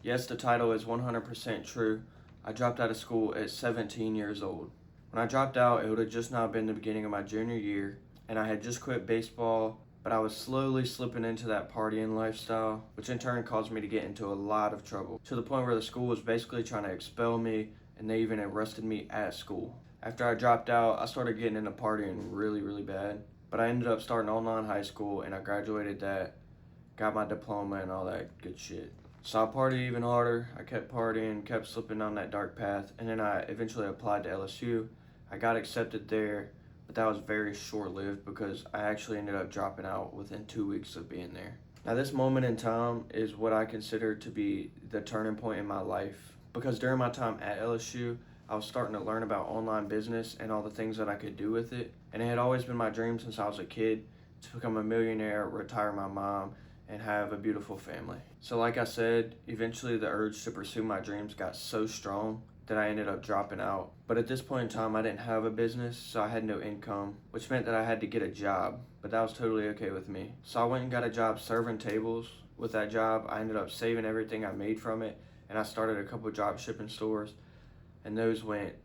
Yes, the title is 100% true. I dropped out of school at 17 years old. When I dropped out, it would have just now been the beginning of my junior year, and I had just quit baseball, but I was slowly slipping into that partying lifestyle, which in turn caused me to get into a lot of trouble, to the point where the school was basically trying to expel me, and they even arrested me at school. After I dropped out, I started getting into partying really bad, but I ended up starting online high school, and I graduated that, got my diploma and all that good shit. So I partied even harder. I kept partying, kept slipping down that dark path, and then I eventually applied to LSU. I got accepted there, but that was very short-lived because I actually ended up dropping out within 2 weeks of being there. Now this moment in time is what I consider to be the turning point in my life, because during my time at LSU, I was starting to learn about online business and all the things that I could do with it, and it had always been my dream since I was a kid to become a millionaire, retire my mom, and have a beautiful family. So like I said, eventually the urge to pursue my dreams got so strong that I ended up dropping out. But at this point in time, I didn't have a business, so I had no income, which meant that I had to get a job, but that was totally okay with me. So I went and got a job serving tables. With that job, I ended up saving everything I made from it, and I started a couple drop shipping stores, and those went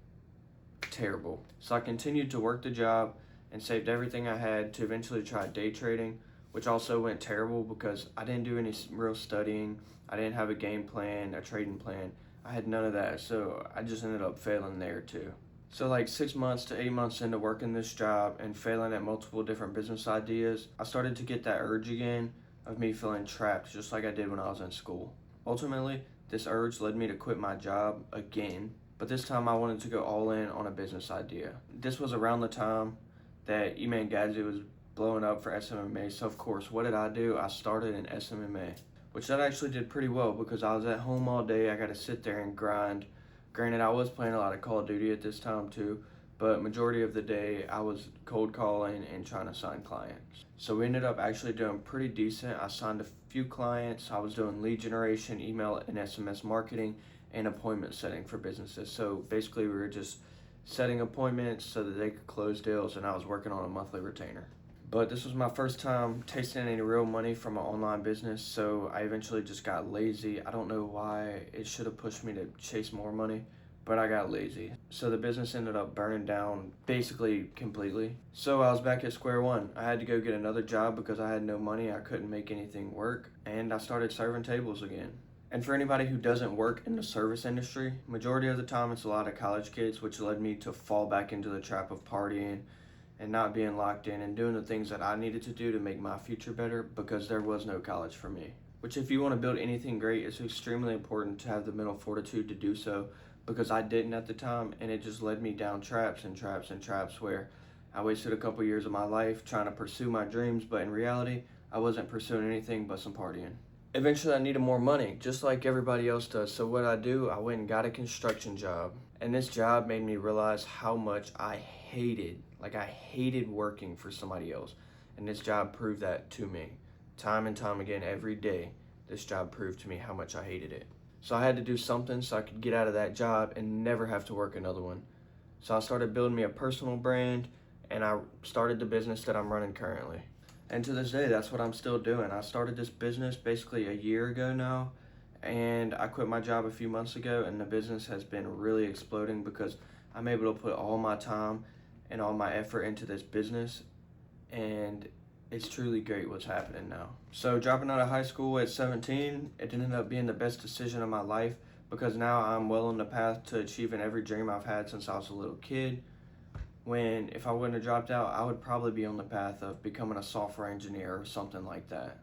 terrible. So I continued to work the job and saved everything I had to eventually try day trading, which also went terrible because I didn't do any real studying. I didn't have a game plan, a trading plan. I had none of that, so I just ended up failing there too. So like 6 months to 8 months into working this job and failing at multiple different business ideas, I started to get that urge again of me feeling trapped just like I did when I was in school. Ultimately, this urge led me to quit my job again, but this time I wanted to go all in on a business idea. This was around the time that Iman Gadget was blowing up for SMMA, so of course, what did I do? I started an SMMA, which that actually did pretty well because I was at home all day. I got to sit there and grind. Granted, I was playing a lot of Call of Duty at this time too, but majority of the day I was cold calling and trying to sign clients. So we ended up actually doing pretty decent. I signed a few clients. I was doing lead generation, email and SMS marketing, and appointment setting for businesses. So basically we were just setting appointments so that they could close deals, and I was working on a monthly retainer. But this was my first time tasting any real money from an online business, so I eventually just got lazy. I don't know why. It should have pushed me to chase more money, but I got lazy. So the business ended up burning down basically completely. So I was back at square one. I had to go get another job because I had no money. I couldn't make anything work, and I started serving tables again. And for anybody who doesn't work in the service industry, majority of the time it's a lot of college kids, which led me to fall back into the trap of partying and not being locked in and doing the things that I needed to do to make my future better because there was no college for me. Which, if you want to build anything great, it's extremely important to have the mental fortitude to do so, because I didn't at the time, and it just led me down traps and traps and traps where I wasted a couple years of my life trying to pursue my dreams, but in reality, I wasn't pursuing anything but some partying. Eventually I needed more money, just like everybody else does, so what I do, I went and got a construction job. And this job made me realize how much I hated working for somebody else. And this job proved that to me. Time and time again, every day, this job proved to me how much I hated it. So I had to do something so I could get out of that job and never have to work another one. So I started building me a personal brand, and I started the business that I'm running currently. And to this day, that's what I'm still doing. I started this business basically a year ago now, and I quit my job a few months ago, and the business has been really exploding because I'm able to put all my time and all my effort into this business, and it's truly great what's happening now. So dropping out of high school at 17, it ended up being the best decision of my life because now I'm well on the path to achieving every dream I've had since I was a little kid. When if I wouldn't have dropped out, I would probably be on the path of becoming a software engineer or something like that.